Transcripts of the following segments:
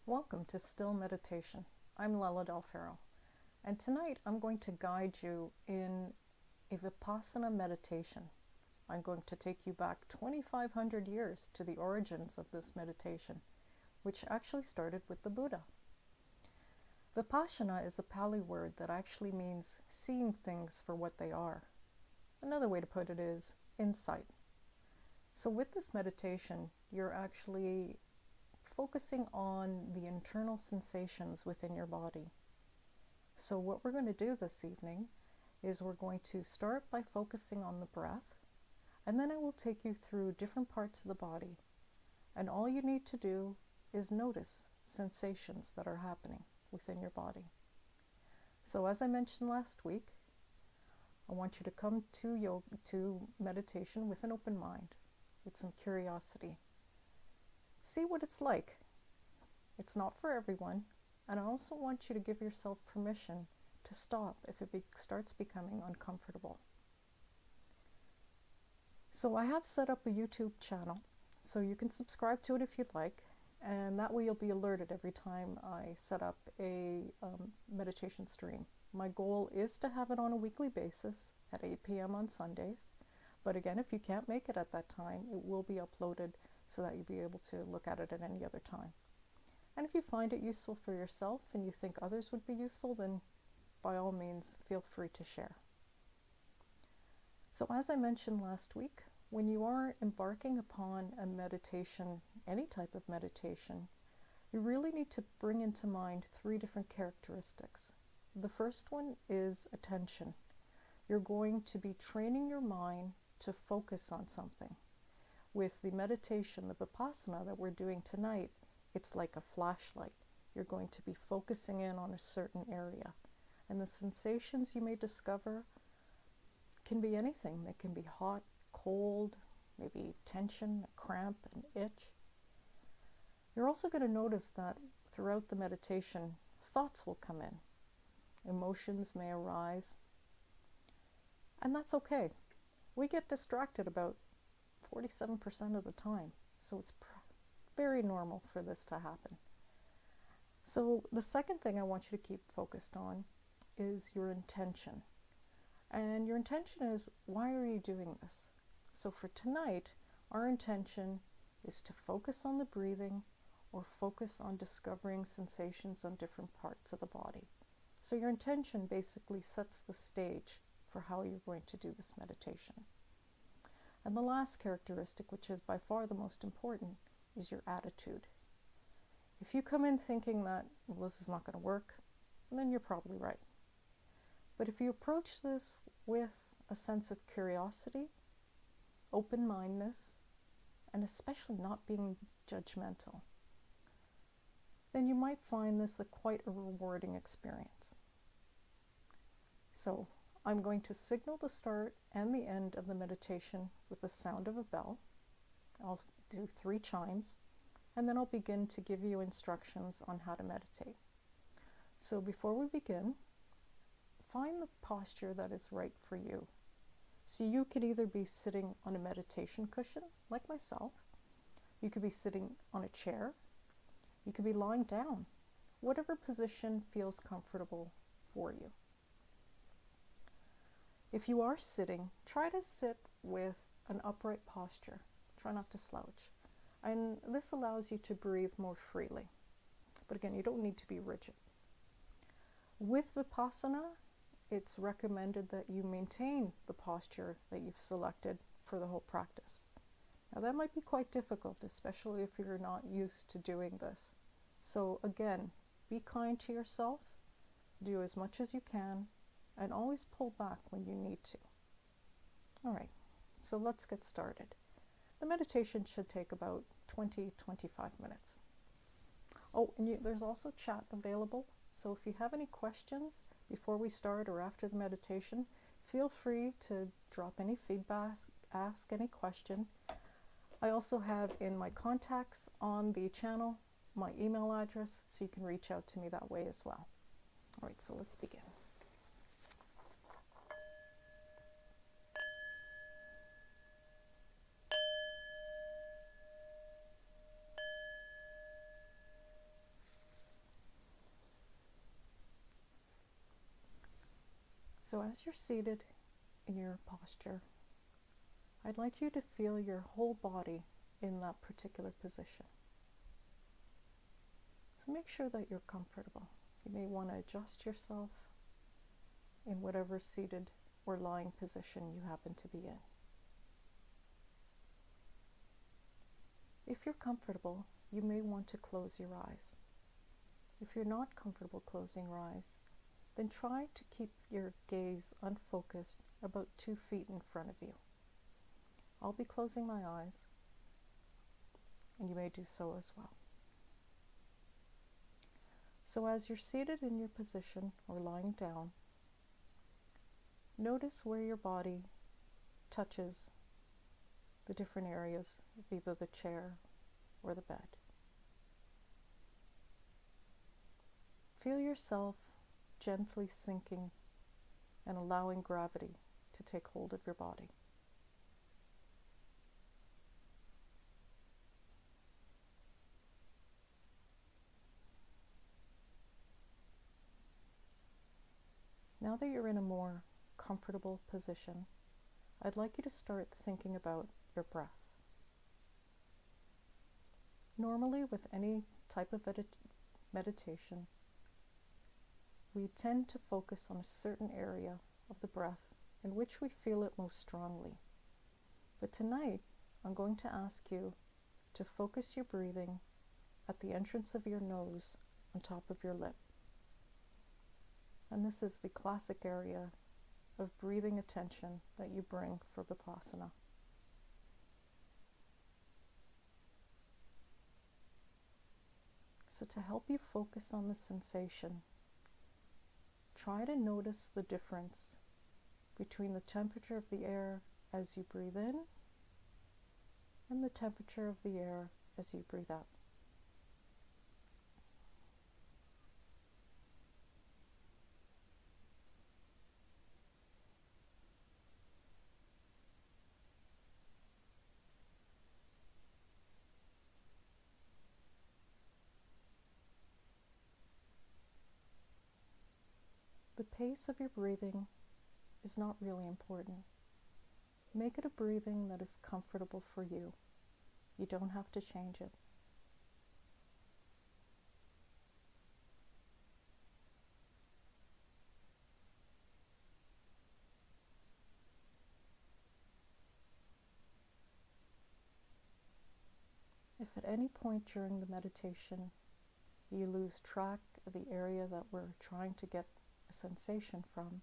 Welcome to Still Meditation. I'm Lela Del Ferro, and tonight I'm going to guide you in a Vipassana meditation. I'm going to take you back 2,500 years to the origins of this meditation, which actually started with the Buddha. Vipassana is a Pali word that actually means seeing things for what they are. Another way to put it is insight. So with this meditation, you're actually focusing on the internal sensations within your body. So what we're going to do this evening is we're going to start by focusing on the breath, and then I will take you through different parts of the body. And all you need to do is notice sensations that are happening within your body. So as I mentioned last week, I want you to come to meditation with an open mind, with some curiosity. See what it's like. It's not for everyone, and I also want you to give yourself permission to stop if it starts becoming uncomfortable. So I have set up a YouTube channel, so you can subscribe to it if you'd like, and that way you'll be alerted every time I set up a meditation stream. My goal is to have it on a weekly basis at 8 p.m. on Sundays, but again, if you can't make it at that time, it will be uploaded so that you'll be able to look at it at any other time. And if you find it useful for yourself and you think others would be useful, then by all means, feel free to share. So as I mentioned last week, when you are embarking upon a meditation, any type of meditation, you really need to bring into mind 3 different characteristics. The first one is attention. You're going to be training your mind to focus on something. With the meditation, the Vipassana that we're doing tonight, it's like a flashlight. You're going to be focusing in on a certain area. And the sensations you may discover can be anything. They can be hot, cold, maybe tension, a cramp, an itch. You're also going to notice that throughout the meditation, thoughts will come in. Emotions may arise. And that's okay. We get distracted about 47% of the time, so it's very normal for this to happen. So the second thing I want you to keep focused on is your intention. And your intention is, why are you doing this? So for tonight, our intention is to focus on the breathing or focus on discovering sensations on different parts of the body. So your intention basically sets the stage for how you're going to do this meditation. And the last characteristic, which is by far the most important, is your attitude. If you come in thinking that, well, this is not going to work, then you're probably right. But if you approach this with a sense of curiosity, open-mindedness, and especially not being judgmental, then you might find this quite a rewarding experience. So I'm going to signal the start and the end of the meditation with the sound of a bell. I'll do 3 chimes, and then I'll begin to give you instructions on how to meditate. So before we begin, find the posture that is right for you. So you could either be sitting on a meditation cushion, like myself. You could be sitting on a chair. You could be lying down. Whatever position feels comfortable for you. If you are sitting, try to sit with an upright posture. Try not to slouch. And this allows you to breathe more freely. But again, you don't need to be rigid. With Vipassana, it's recommended that you maintain the posture that you've selected for the whole practice. Now that might be quite difficult, especially if you're not used to doing this. So again, be kind to yourself, do as much as you can, and always pull back when you need to. All right, so let's get started. The meditation should take about 20-25 minutes. Oh, and there's also chat available, so if you have any questions before we start or after the meditation, feel free to drop any feedback, ask any question. I also have in my contacts on the channel my email address, so you can reach out to me that way as well. All right, so let's begin. So as you're seated in your posture, I'd like you to feel your whole body in that particular position. So make sure that you're comfortable. You may want to adjust yourself in whatever seated or lying position you happen to be in. If you're comfortable, you may want to close your eyes. If you're not comfortable closing your eyes, then try to keep your gaze unfocused about 2 feet in front of you. I'll be closing my eyes, and you may do so as well. So as you're seated in your position or lying down, notice where your body touches the different areas of either the chair or the bed. Feel yourself gently sinking and allowing gravity to take hold of your body. Now that you're in a more comfortable position, I'd like you to start thinking about your breath. Normally, with any type of meditation, we tend to focus on a certain area of the breath in which we feel it most strongly. But tonight, I'm going to ask you to focus your breathing at the entrance of your nose on top of your lip. And this is the classic area of breathing attention that you bring for Vipassana. So to help you focus on the sensation, try to notice the difference between the temperature of the air as you breathe in and the temperature of the air as you breathe out. The pace of your breathing is not really important. Make it a breathing that is comfortable for you. You don't have to change it. If at any point during the meditation you lose track of the area that we're trying to get a sensation from,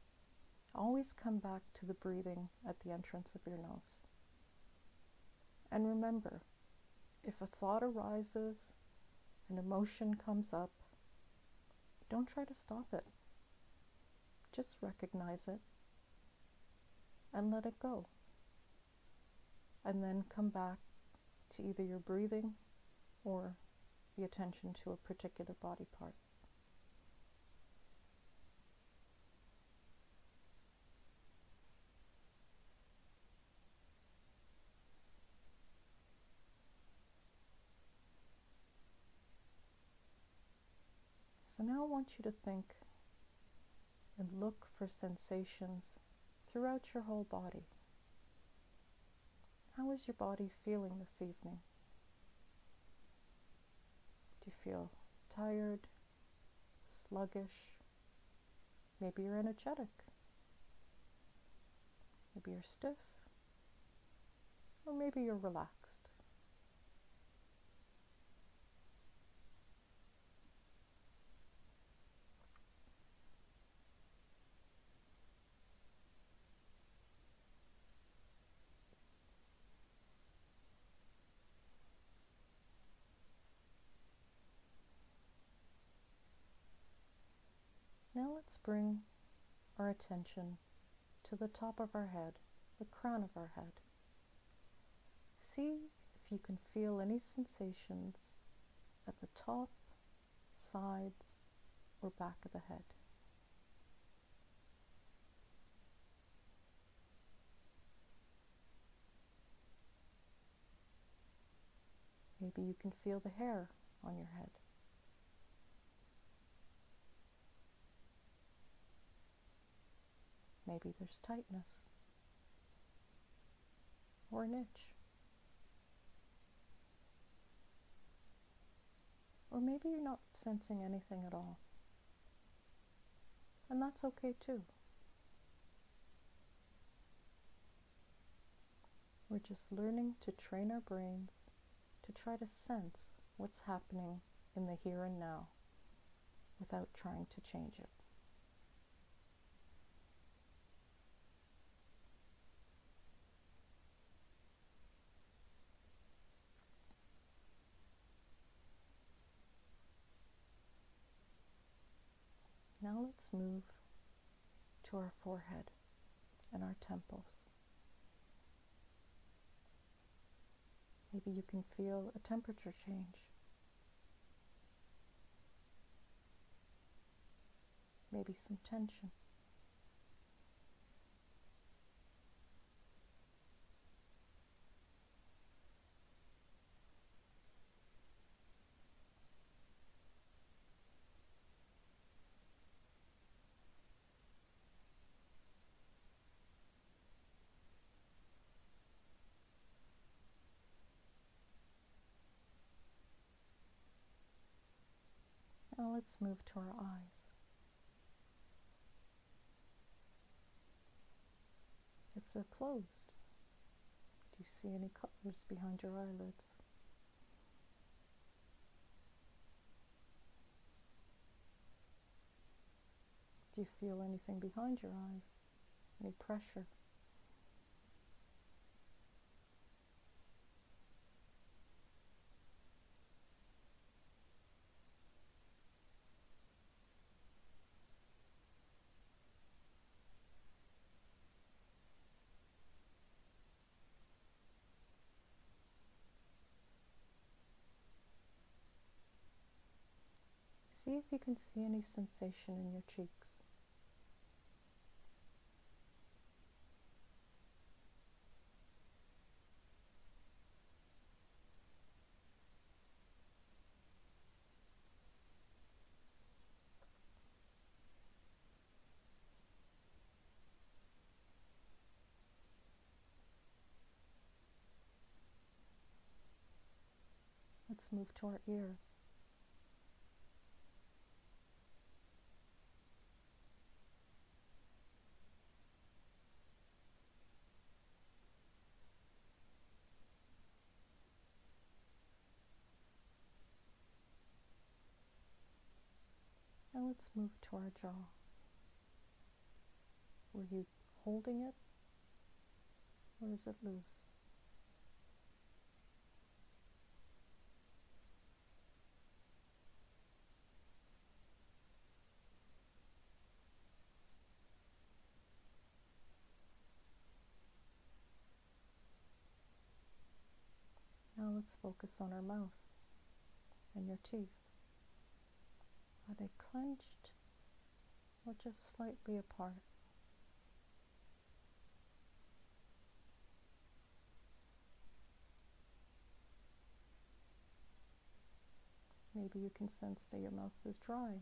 always come back to the breathing at the entrance of your nose. And remember, if a thought arises, an emotion comes up, don't try to stop it. Just recognize it and let it go. And then come back to either your breathing or the attention to a particular body part. So now I want you to think and look for sensations throughout your whole body. How is your body feeling this evening? Do you feel tired, sluggish? Maybe you're energetic. Maybe you're stiff. Or maybe you're relaxed. Now let's bring our attention to the top of our head, the crown of our head. See if you can feel any sensations at the top, sides, or back of the head. Maybe you can feel the hair on your head. Maybe there's tightness or an itch. Or maybe you're not sensing anything at all. And that's okay too. We're just learning to train our brains to try to sense what's happening in the here and now without trying to change it. Now let's move to our forehead and our temples. Maybe you can feel a temperature change. Maybe some tension. Now let's move to our eyes. If they're closed, do you see any colors behind your eyelids? Do you feel anything behind your eyes? Any pressure? See if you can see any sensation in your cheeks. Let's move to our ears. Now let's move to our jaw. Were you holding it, or is it loose? Now let's focus on our mouth and your teeth. Are they clenched or just slightly apart? Maybe you can sense that your mouth is dry.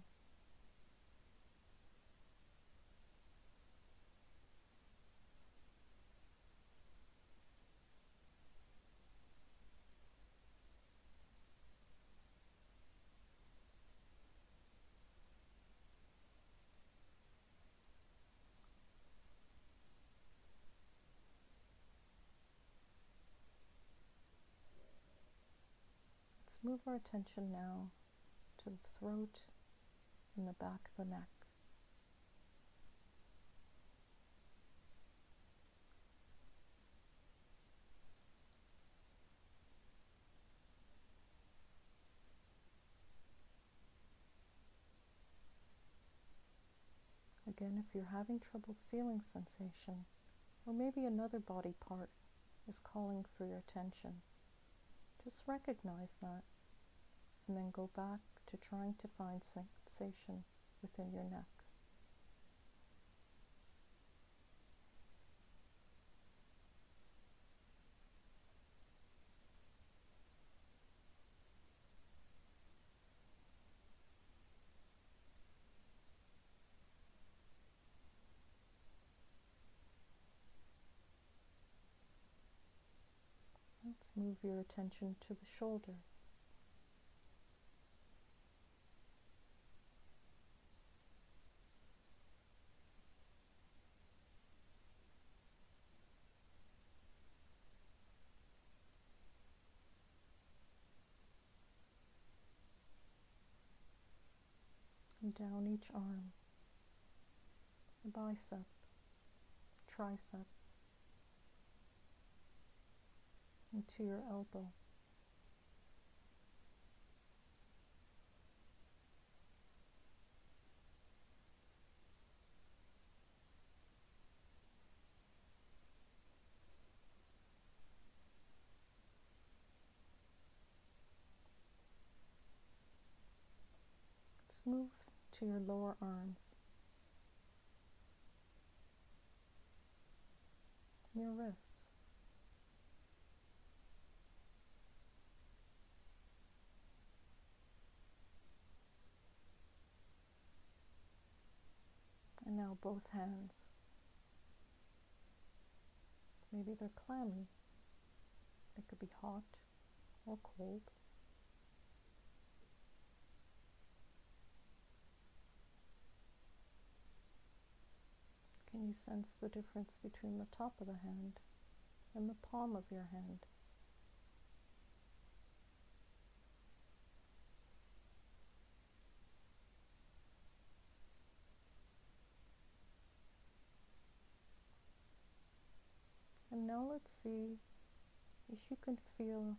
Let's move our attention now to the throat and the back of the neck. Again, if you're having trouble feeling sensation, or maybe another body part is calling for your attention, just recognize that and then go back to trying to find sensation within your neck. Let's move your attention to the shoulders. And down each arm, the bicep, tricep, into your elbow. Let's move to your lower arms, your wrists. And now both hands. Maybe they're clammy. They could be hot or cold. Can you sense the difference between the top of the hand and the palm of your hand? And now let's see if you can feel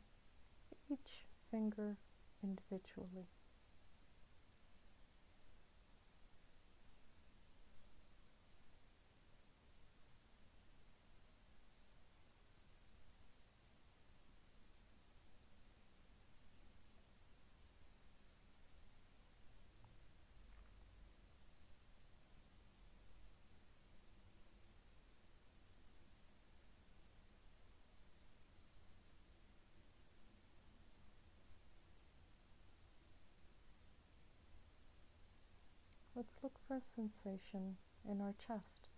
each finger individually. Let's look for a sensation in our chest.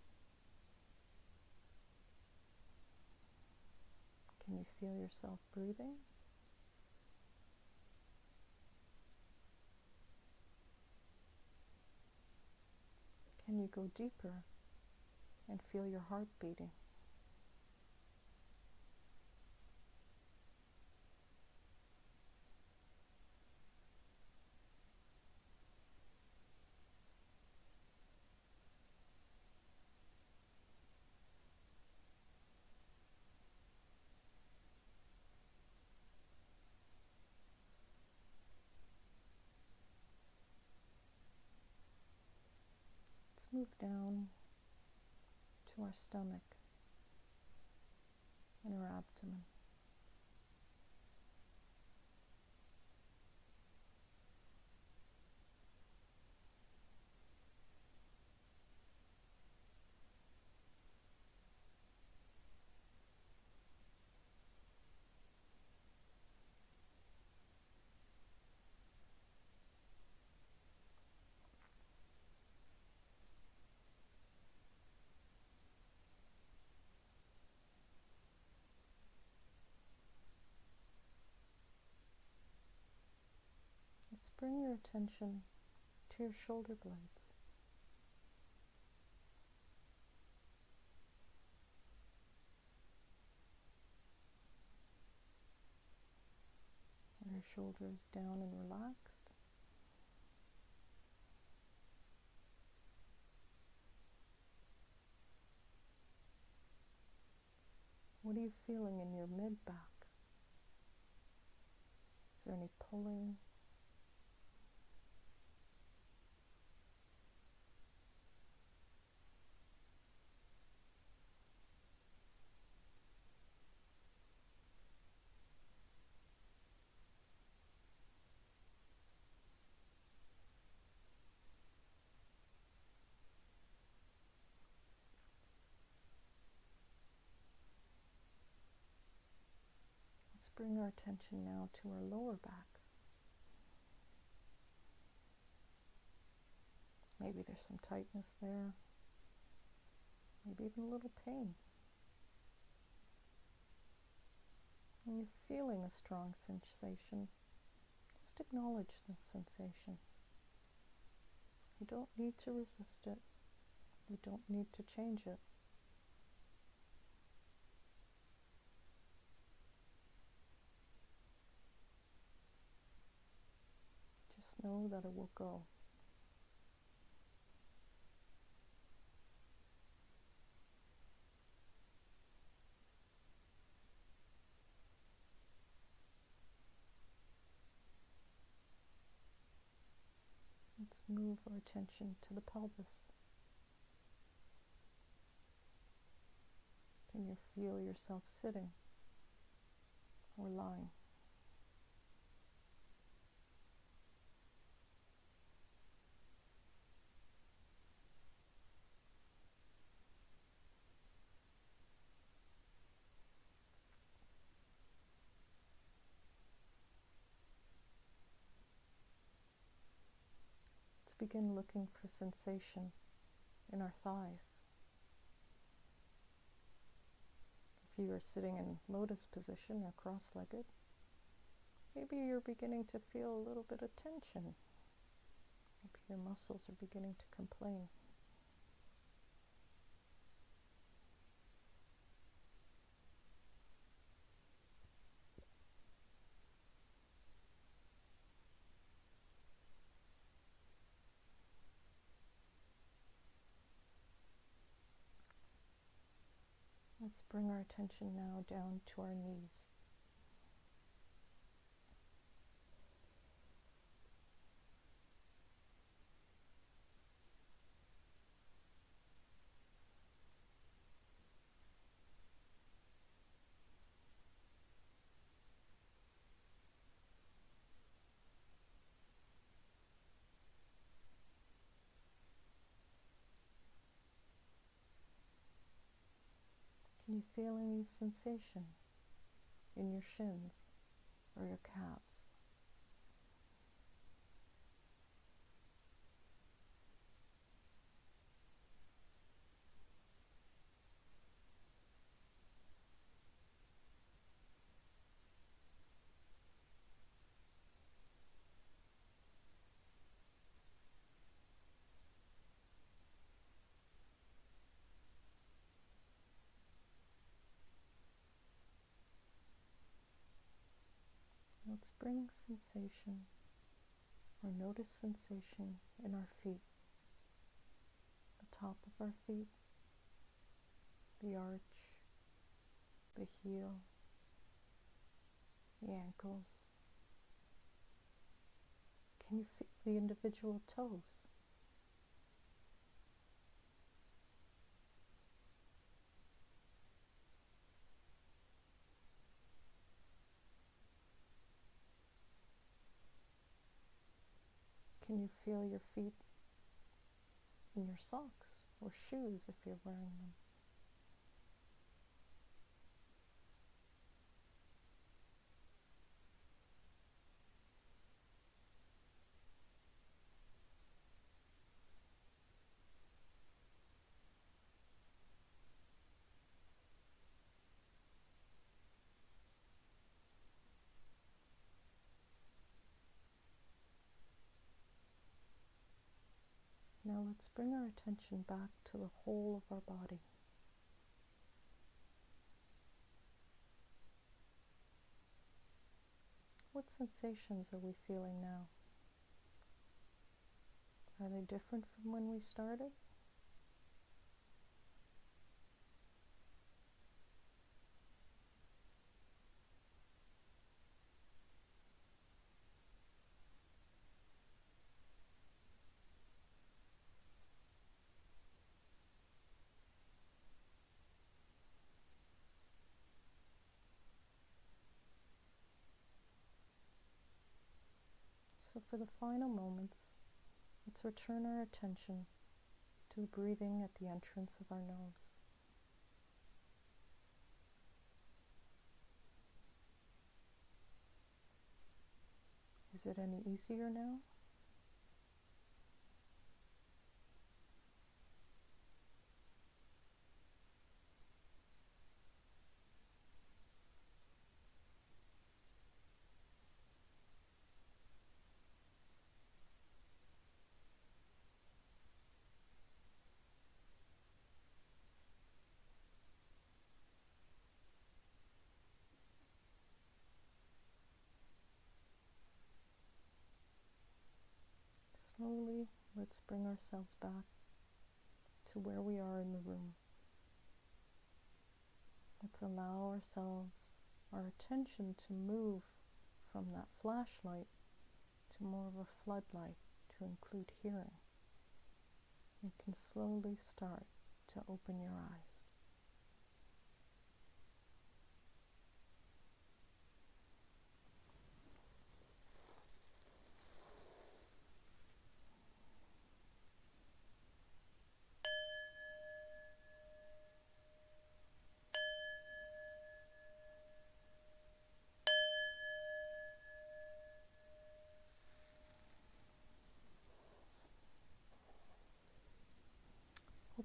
Can you feel yourself breathing? Can you go deeper and feel your heart beating? Let's move down to our stomach and our abdomen. Let's bring your attention to your shoulder blades. Are your shoulders down and relaxed? What are you feeling in your mid-back? Is there any pulling? Let's bring our attention now to our lower back. Maybe there's some tightness there, maybe even a little pain. When you're feeling a strong sensation, just acknowledge the sensation. You don't need to resist it. You don't need to change it. Just know that it will go. Let's move our attention to the pelvis. Can you feel yourself sitting or lying? Let's begin looking for sensation in our thighs. If you are sitting in lotus position or cross-legged, maybe you're beginning to feel a little bit of tension. Maybe your muscles are beginning to complain. Let's bring our attention now down to our knees. Can you feel any sensation in your shins or your calves? Let's bring sensation or notice sensation in our feet, the top of our feet, the arch, the heel, the ankles. Can you feel the individual toes? Can you feel your feet in your socks or shoes if you're wearing them? Now let's bring our attention back to the whole of our body. What sensations are we feeling now? Are they different from when we started? So for the final moments, let's return our attention to the breathing at the entrance of our nose. Is it any easier now? slowly, let's bring ourselves back to where we are in the room. Let's allow ourselves, our attention to move from that flashlight to more of a floodlight to include hearing. You can slowly start to open your eyes.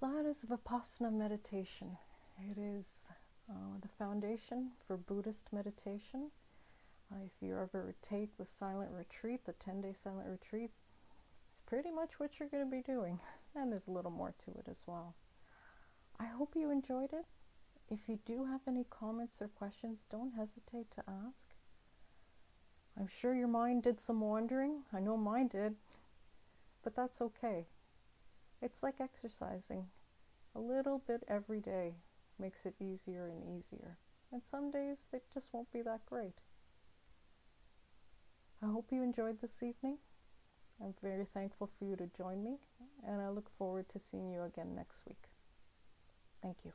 Well, that is Vipassana meditation. It is the foundation for Buddhist meditation. If you ever take the silent retreat, the 10-day silent retreat, it's pretty much what you're going to be doing. And there's a little more to it as well. I hope you enjoyed it. If you do have any comments or questions, don't hesitate to ask. I'm sure your mind did some wandering. I know mine did. But that's okay. It's like exercising. A little bit every day makes it easier and easier. And some days they just won't be that great. I hope you enjoyed this evening. I'm very thankful for you to join me, and I look forward to seeing you again next week. Thank you.